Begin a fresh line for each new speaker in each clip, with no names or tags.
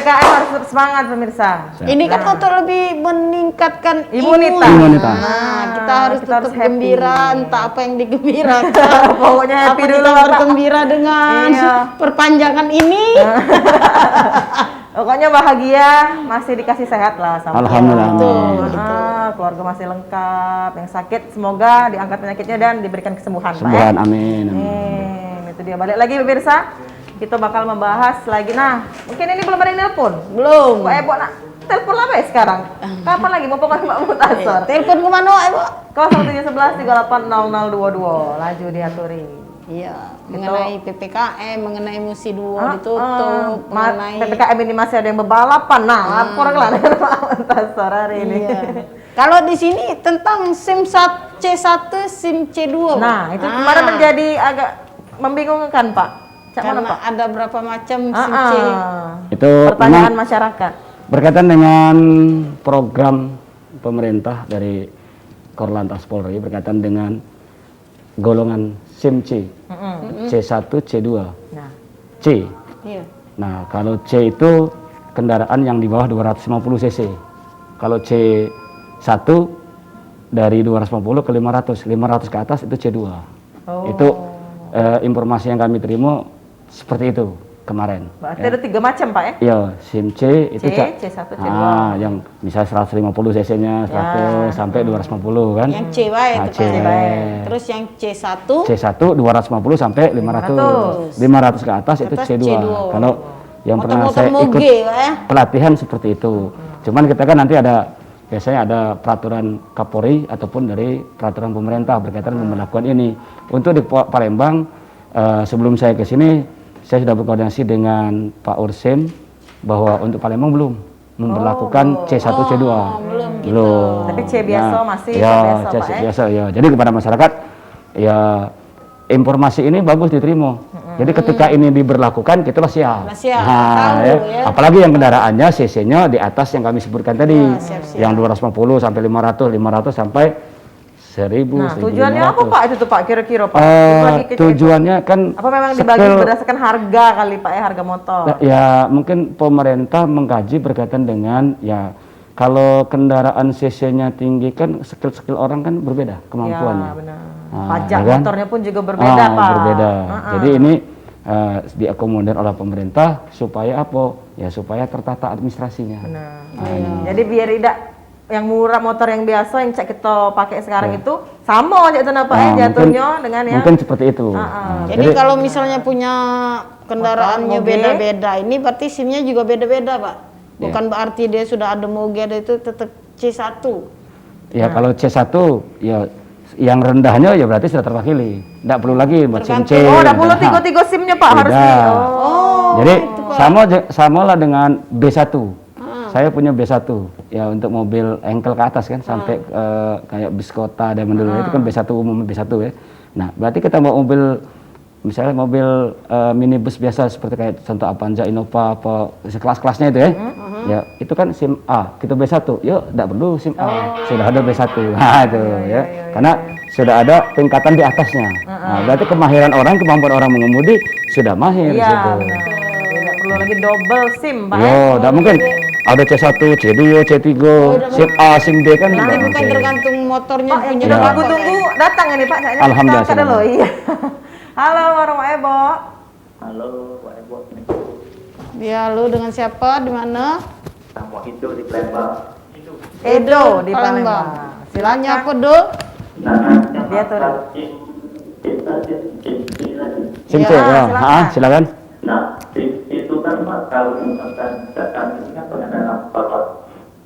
PPKM harus tetap semangat pemirsa.
Ini kan untuk lebih meningkatkan
imunitas.
Nah, kita harus tetap
harus
gembira, entah apa yang digembirakan.
Pokoknya happy dulu
kita
Pak.
bergembira dengan perpanjangan ini.
Pokoknya bahagia, masih dikasih sehat lah sama
Alhamdulillah.
keluarga masih lengkap. Yang sakit semoga diangkat penyakitnya dan diberikan kesembuhan.
Sembuhan, amin.
Itu dia, balik lagi pemirsa. Kita bakal membahas lagi. Nah, mungkin ini belum ada yang nelpon.
Belum.
Pak Ebo nak telepon apa ya sekarang? Kapan lagi mau pengen Mbak Mutasor?
Telepon ke mana, Ibu?
0711 380000. Laju diaturi.
Iya, mengenai PPKM, mengenai musi 2 ditutup, mengenai
PPKM ini masih ada yang berbalapan. Nah, lapor lah dengan Pak Mutasor hari ini.
Iya. Kalau di sini tentang SIM C1, SIM C2.
Nah, itu kemarin menjadi agak membingungkan, Pak.
Karena
Pak?
ada berapa macam SIM C.
Itu
Pertanyaan masyarakat.
berkaitan dengan program pemerintah dari Korlantas Polri berkaitan dengan golongan SIM C, C1, C2,
Nah,
C.
Iya.
Nah, kalau C itu kendaraan yang di bawah 250 cc. Kalau C1 dari 250 ke 500, 500 ke atas itu C2. Itu informasi yang kami terima seperti itu kemarin.
berarti ada 3 macam, Pak ya?
Iya, SIM C itu
C1, C2.
yang misalnya 150 cc-nya 100 sampai 250 kan.
Yang C wae
Nah,
itu
C
Pak.
wae.
Terus yang C1
C1 250 sampai 500. 500 ke atas itu
atas
C2.
C2.
Kalau yang pernah
motor-motor
saya ikut
moge, Pak ya.
pelatihan seperti itu. Cuman kita kan nanti biasanya ada peraturan Kapolri ataupun dari peraturan pemerintah berkaitan memperlakukan ini. Untuk di Palembang, sebelum saya ke sini saya sudah berkoordinasi dengan Pak Ursim bahwa untuk Palembang belum memperlakukan C1 C2. Belum.
Tapi C biasa masih
ya,
biasa,
C
Pak ya?
biasa ya. Jadi kepada masyarakat ya informasi ini bagus diterima. Jadi ketika ini diberlakukan kita siap.
Siap,
Nah,
tahu,
ya.
ya.
Apalagi yang kendaraannya cc-nya di atas yang kami sebutkan tadi.
siap-siap.
Yang 250 sampai 500, 500 sampai 1000.
Nah, tujuannya apa, Pak, itu tuh, Pak, kira-kira, Pak? Itu lagi kecil-kecil.
Tujuannya kan
Apa memang dibagi berdasarkan harga kali, Pak ya, harga motor?
ya mungkin pemerintah mengkaji berkaitan dengan ya kalau kendaraan cc-nya tinggi kan skill-skill orang kan berbeda kemampuannya.
Ya, benar.
Nah,
Pajak
ya kan?
motornya pun juga berbeda, Pak.
Berbeda. Jadi ini diakomodir oleh pemerintah supaya apa? Ya supaya tertata administrasinya.
Benar. Jadi biar tidak yang murah motor yang biasa yang cek kita pakai sekarang itu sama aja itu Pak ya jatuhnya dengan yang
mungkin seperti itu.
Jadi kalau misalnya punya kendaraannya
moge.
beda-beda, ini berarti SIM-nya juga beda-beda, Pak. Bukan berarti dia sudah ada moge itu tetap C1.
Ya kalau C1 ya yang rendahnya ya berarti sudah terwakili. Tidak perlu lagi buat SIM C.
Oh, udah perlu tiga SIM-nya, Pak, harus di.
Jadi sama lah dengan B1. Saya punya B1 ya untuk mobil engkel ke atas kan sampai kayak bis kota dan dulu itu kan B1 umum B1 ya. Nah, berarti kita mau mobil misalnya mobil minibus biasa seperti kayak contoh Avanza, Innova apa kelas-kelasnya itu ya. Ya, itu kan SIM A, kita B1. Yuk, enggak perlu SIM A. Sudah ada B1. Nah, itu ya. Karena sudah ada tingkatan di atasnya. Nah, berarti kemahiran orang, kemampuan orang mengemudi sudah mahir di situ.
Tidak perlu lagi double SIM, Pak.
Yo, enggak mungkin ada C1, C2, C3, SIM A, SIM B kan
Nanti
enggak
bukan
mungkin.
tergantung motornya
Pak, yang
punya
kita
berapa,
tunggu-tunggu datang ini, Pak. Saya
Alhamdulillah,
kita ada loh, iya. Halo, warung Pak Ebo.
Halo, Pak Ebo.
Ya, lu dengan siapa? Di mana?
Sama Indo di Palembang.
Edo di Palembang.
Silanya
Silakan.
apa, Do?
Dia tuh.
SIM C
Ya,
ya.
silakan.
Silakan.
Nah, itu kan Pak, kalau misalkan data ini kan pengendara bapak,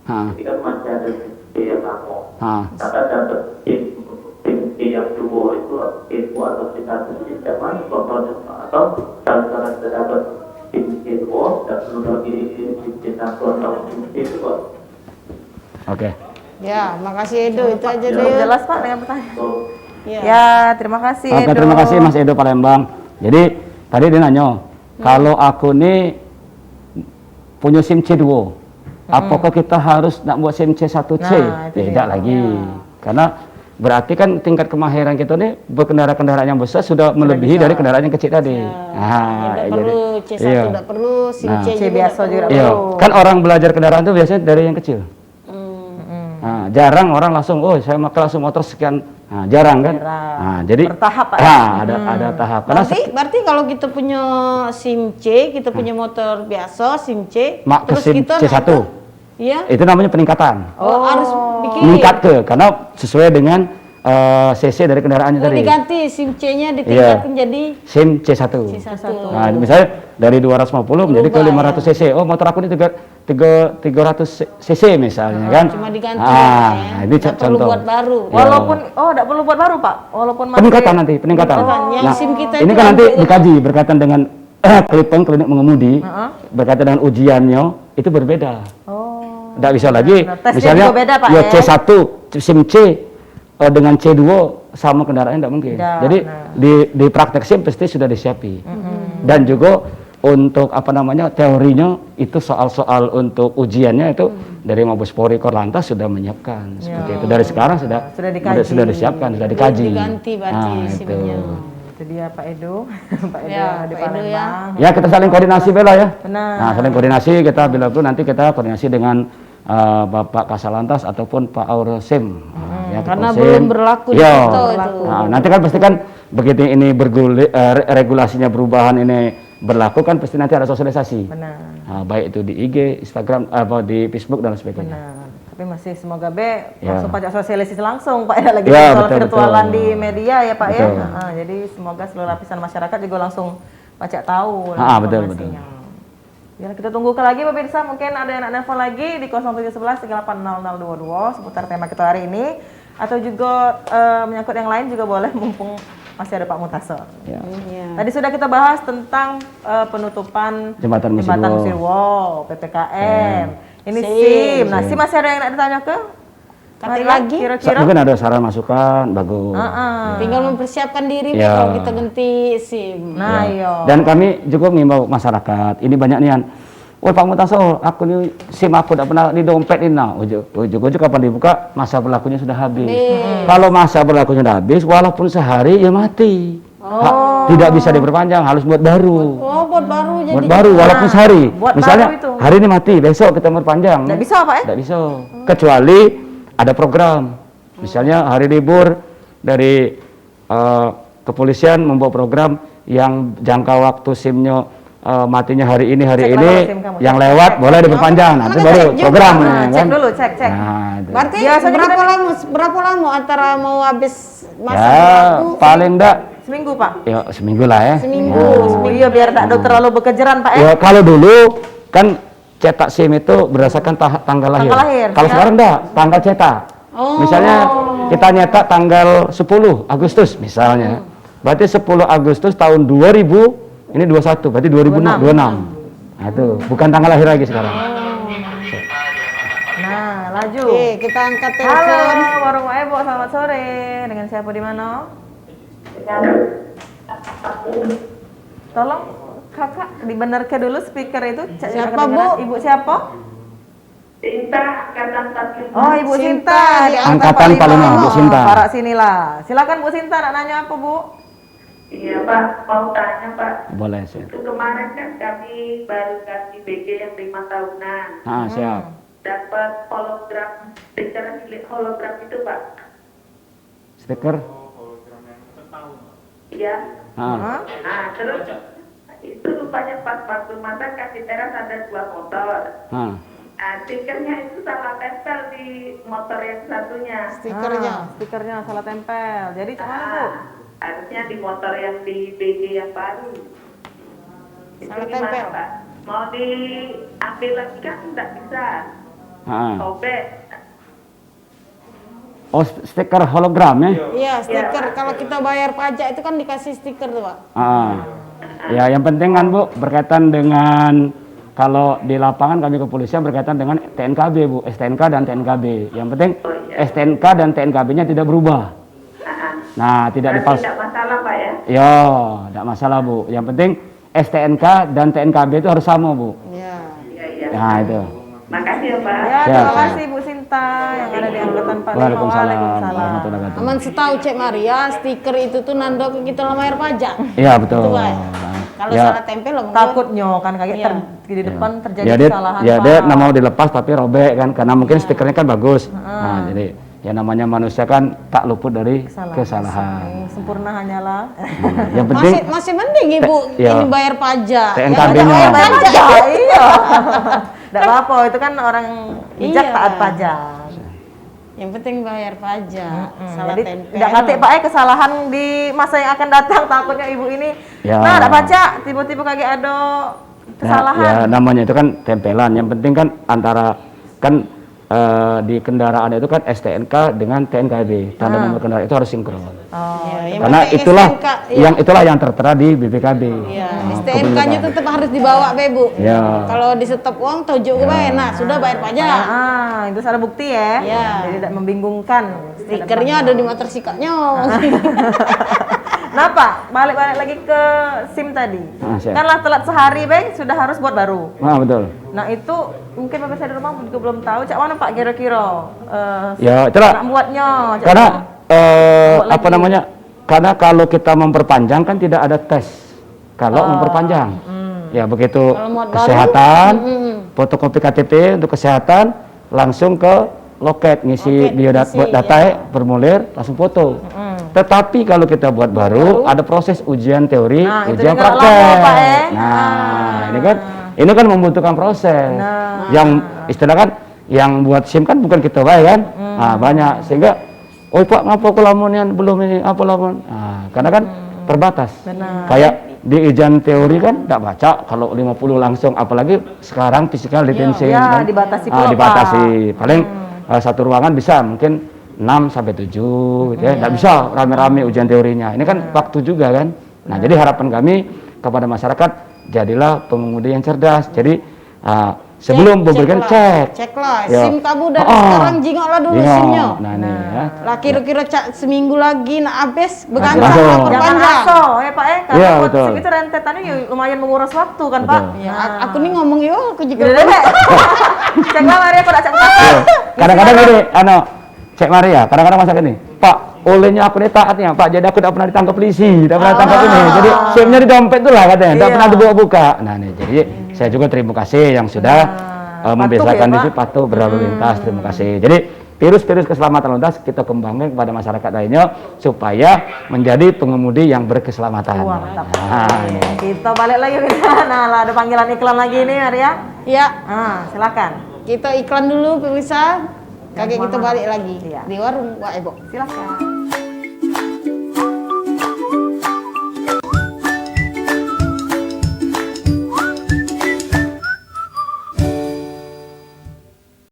Ha.
jadi kan masih ada yang kamu.
Ha.
Kata dapat tim yang dua itu atau kita sendiri zaman contohnya atau kalau kita dapat tim dua dan perlu lagi tim satu atau tim itu Pak.
Oke.
Ya, makasih Edo, itu aja
Belum
deh.
jelas, Pak, dengan pertanyaan.
So,
Ya, terima kasih,
Oke,
Edo.
terima kasih Mas Edo Palembang. Jadi tadi dia nanya, kalau aku nih punya SIM C2, apakah kita harus nak buat SIM C1C?
Nah, itu
Tidak
dia.
lagi. Karena berarti kan tingkat kemahiran kita nih berkendara-kendaraan yang besar sudah melebihi dari kendaraan yang kecil tadi.
Tidak perlu C1,
iya.
tidak perlu SIM
Nah.
C
C
juga
biasa
nggak
juga
perlu.
Iya,
perlu.
kan orang belajar kendaraan itu biasanya dari yang kecil. Nah, jarang orang langsung, oh saya pakai langsung motor sekian. Nah, jarang kan?
Jarang.
Nah, jadi
Bertahap, Pak.
Nah, ada tahap. Karena
Berarti kalau kita punya SIM C, kita punya motor biasa SIM C,
Mak ke
terus
SIM
kita
C1.
Iya.
itu namanya peningkatan.
Harus bikin.
Meningkat karena sesuai dengan CC dari kendaraannya tadi.
Diganti SIM C-nya ditingkatkan jadi
SIM C1.
C1.
Nah, misalnya dari 250 menjadi ke 500 cc. Oh, motor aku ini 300 cc misalnya kan.
Cuma diganti
Nah, ini
nggak perlu
contoh.
buat baru.
Ya.
Walaupun tidak perlu buat baru, Pak. Walaupun masih
Peningkatan nanti, peningkatan.
Yang SIM kita
ini
itu
kan nanti
ambil-
dikaji berkaitan dengan klinik mengemudi, berkaitan dengan ujiannya itu berbeda.
Oh.
Tidak bisa lagi,
Nah, tesnya
misalnya
juga beda, Pak,
ya
ya?
C1, SIM C dengan C2 sama kendaraan tidak mungkin.
Tidak,
Jadi
nah.
di praktek SIM pasti sudah disiapi. Dan juga untuk teorinya itu soal-soal untuk ujiannya itu dari Mabes Polri Korlantas sudah menyiapkan seperti itu. Dari sekarang sudah
Sudah dikaji.
sudah disiapkan, sudah dikaji.
Diganti berarti
Nah, itu.
SIM-nya.
Itu dia Pak Edo. Pak Edo
Ya,
di
Pak Edo ya.
Palembang.
Ya, kita saling koordinasi Bella ya.
Benar.
Nah, saling koordinasi kita bila perlu nanti kita koordinasi dengan Bapak Kasalantas ataupun Pak Aurosim. Ya,
Karena
Aurosim.
belum berlaku di
Iya.
kita itu.
Nah, nanti kan pasti kan begitu ini regulasinya perubahan ini berlaku kan pasti nanti ada sosialisasi.
Benar.
Nah, baik itu di IG, Instagram, di Facebook dan sebagainya.
Benar. Tapi masih semoga
Ya.
langsung pajak sosialisasi langsung Pak, ada lagi
Ya,
virtual
betul,
virtualan
betul.
di media ya Pak
Betul.
ya. Jadi semoga seluruh lapisan masyarakat juga langsung pajak tahu
Betul,
informasinya. Ya, kita tunggu lagi pemirsa, mungkin ada yang nak nelfon lagi di 0711 380022 seputar tema kita hari ini, atau juga menyangkut yang lain juga boleh mumpung masih ada Pak Mutasor.
Ya.
Iya.
Tadi sudah kita bahas tentang penutupan
Jembatan Musirwo.
Musirwo, PPKM. Ini
SIM.
SIM. Nah, SIM masih ada yang nak ditanya ke?
Kata
Maria,
lagi?
kira-kira.
Mungkin ada saran masukan, bagus.
Tinggal mempersiapkan diri Pak,
Ya.
kalau kita ganti SIM.
Nah, iya.
Dan kami juga mengimbau masyarakat, ini banyak nian. Woi Pak Mutasor, aku nih SIM aku tidak pernah di dompet ini. Nah, ujuk-ujuk kapan dibuka, masa berlakunya sudah habis. Kalau masa berlakunya sudah habis, walaupun sehari ya mati. Tidak bisa diperpanjang, harus buat baru.
Oh, buat baru jadi.
Buat baru, walaupun sehari.
buat
Misalnya
baru itu.
hari ini mati, besok kita perpanjang.
Nggak bisa Pak ya?
Tidak bisa. Kecuali ada program. Misalnya hari libur dari kepolisian membawa program yang jangka waktu SIM-nya matinya hari ini
Cek
ini,
lah SIM kamu,
yang
cek.
lewat boleh diperpanjang. Nanti
Kan
baru
cek juga.
programnya
Nah,
kan.
cek dulu, cek.
Nah, itu.
Berarti
Biasanya
berapa lama antara mau habis masa
Ya,
berlaku?
paling enggak
Seminggu Pak.
ya seminggu lah ya.
Seminggu.
Oh iya, biar tidak terlalu berkejaran Pak ya.
Ya kalau dulu kan cetak SIM itu berdasarkan tanggal lahir.
Tanggal lahir,
Kalau
ya.
sekarang enggak, tanggal cetak.
Oh.
Misalnya kita nyetak tanggal 10 Agustus misalnya. Berarti 10 Agustus tahun 2000, ini 21, berarti 2026. Nah itu, bukan tanggal lahir lagi sekarang.
Nah, laju.
Oke, kita angkat
Halo,
telepon.
warung Ebo, selamat sore. Dengan siapa di mana? Tolong kakak dibenarkan dulu speaker itu.
Siapa,
kedengaran.
Bu?
Ibu siapa?
Cinta angkatan 45.
Oh, Ibu Sinta, di
Angkatan 45, Bu Sinta.
Para sinilah. Silakan Bu Sinta, nak nanya apa Bu?
Iya Pak, mau tanya Pak.
Boleh sih.
Itu kemarin kan kami baru ganti BG yang 5 tahunan.
Ah, siap.
Dapat hologram, stiker hologram itu Pak.
Stiker.
Iya.
Ah.
Hah?
Nah terus itu rupanya pas waktu masa kasih teras ada 2 motor.
Ah.
Nah, stikernya itu salah tempel di motor yang satunya.
Stikernya.
Stikernya salah tempel. Jadi cak mana Bu?
Ah, harusnya di motor yang di BG yang baru. Itu
Salah
gimana
tempel.
Pak? Mau diambil lagi kan tidak bisa.
Ah.
Sobek.
Oh, stiker hologram ya?
Iya, stiker. Kalau kita bayar pajak itu kan dikasih stiker tuh, Pak.
Ah. Ya, yang penting kan Bu berkaitan dengan kalau di lapangan kami kepolisian berkaitan dengan TNKB Bu, STNK dan TNKB. Yang penting STNK dan TNKB-nya tidak berubah. Nah, tidak
Berarti
dipalsu.
tidak masalah Pak ya?
Ya, tidak masalah Bu. Yang penting STNK dan TNKB itu harus sama Bu.
Iya.
Iya, iya.
Nah itu.
Makasih ya Pak.
Ya,
Siap,
terima
siap.
kasih Bu Sinta. kita yang ada di angkatan 45.
Waalaikumsalam warahmatullahi wabarakatuh.
Aman setahu Cek Maria, stiker itu tuh nando ke kita lah bayar pajak.
Iya betul.
Betul, Pak. Kalau
Ya.
salah tempel lah
Takutnya kan kaget
Iya.
di depan terjadi
Ya dia,
kesalahan.
ya
Pak.
dia nggak mau dilepas tapi robek kan, karena mungkin stikernya kan bagus. Nah jadi ya namanya manusia kan tak luput dari kesalahan.
Sempurna hanyalah.
Yang penting
masih mending Ibu
Iya.
ini bayar pajak.
TNKB-nya.
Ya, bayar pajak.
Iya. Enggak apa-apa, itu kan orang bijak
Iya.
taat pajak.
Yang penting bayar pajak. Salah
Jadi
tempel.
tidak kate Pak kesalahan di masa yang akan datang, takutnya ibu ini
Ya.
nah enggak baca tiba-tiba kaget ada kesalahan.
ya namanya itu kan tempelan. Yang penting kan antara kan di kendaraan itu kan STNK dengan TNKB, tanda nomor kendaraan itu harus sinkron.
Ya, yang
Karena
penting
itulah
STNK, iya.
itulah yang tertera di BPKB.
Iya, STNK-nya tetap harus dibawa, Bu.
Ya.
Kalau di stop uang tujuh nah sudah bayar pajak.
Itu ada bukti ya.
Iya.
Jadi tidak membingungkan.
Stikernya ada di motor sikapnya.
Nah Pak, balik-balik lagi ke SIM tadi.
Siap.
Kan lah telat sehari, Bang, sudah harus buat baru.
Nah, betul.
Nah itu mungkin pemirsa di rumah juga belum tahu, cak mana Pak kira-kira
Ya, itulah.
nak buatnya. Cak
Karena
mana?
apa namanya? Karena kalau kita memperpanjang kan tidak ada tes. Kalau memperpanjang, ya begitu
Kalau mau baru,
kesehatan, fotokopi KTP untuk kesehatan, langsung ke loket ngisi biodata, bermulir, langsung foto. Tetapi kalau kita buat baru, ada proses ujian teori,
Nah, itu
ujian
juga
praktek.
lama, Pak, ya.
Nah, ini kan membutuhkan proses.
Nah.
Yang istilah kan, yang buat SIM kan bukan kita baik kan, nah, banyak sehingga, oh Pak ngapa aku lamunian belum ini, apa lamun? Nah, karena kan terbatas.
Benar.
Kayak di ujian teori kan tidak baca kalau 50 langsung, apalagi sekarang physical distancing
Ya,
kan.
dibatasi
Ah,
pula,
dibatasi. Paling satu ruangan bisa mungkin 6 sampai 7 gitu ya. Nggak bisa rame-rame ujian teorinya. Ini kan waktu juga kan. Nah, jadi harapan kami kepada masyarakat jadilah pengemudi yang cerdas. Jadi sebelum memberikan cek.
Ceklah,
Ya.
SIM kamu dari
Oh,
sekarang jingoklah dulu
Jingok.
SIM-nya.
Nah, nih ya.
Lah kira-kira seminggu lagi nak habis beganti
Langsung.
sama
Jangan
perpanjang.
aso ya Pak ya, karena
Iya,
buat
betul.
SIM itu rentetannya ya lumayan menguras waktu kan
Betul.
Pak.
Ya, aku nih ngomong yo, aku juga.
Gila deh. Cek lah Maria pada cek kakak.
Iya. Kadang-kadang ini, Cek Maria, kadang-kadang masa gini, Pak, olehnya aku ini taatnya, Pak, jadi aku tidak pernah ditangkap polisi, tidak pernah ditangkap ini, jadi SIM-nya di dompet tuh lah katanya, tidak
Iya.
pernah dibuka-buka. Nah nih, jadi saya juga terima kasih yang sudah membiasakan
ya,
diri
Pak?
patuh berlalu lintas, terima kasih. Jadi virus-virus keselamatan lalu lintas kita kembangkan kepada masyarakat lainnya supaya menjadi pengemudi yang berkeselamatan.
Wah, mantap.
Nah, ini.
Kita balik lagi kita. Nah, lah ada panggilan iklan lagi nih Maria.
Ya,
Silakan.
kita iklan dulu pemirsa. Kakek kita balik lagi
Iya.
di warung Wak Ebo.
Silakan.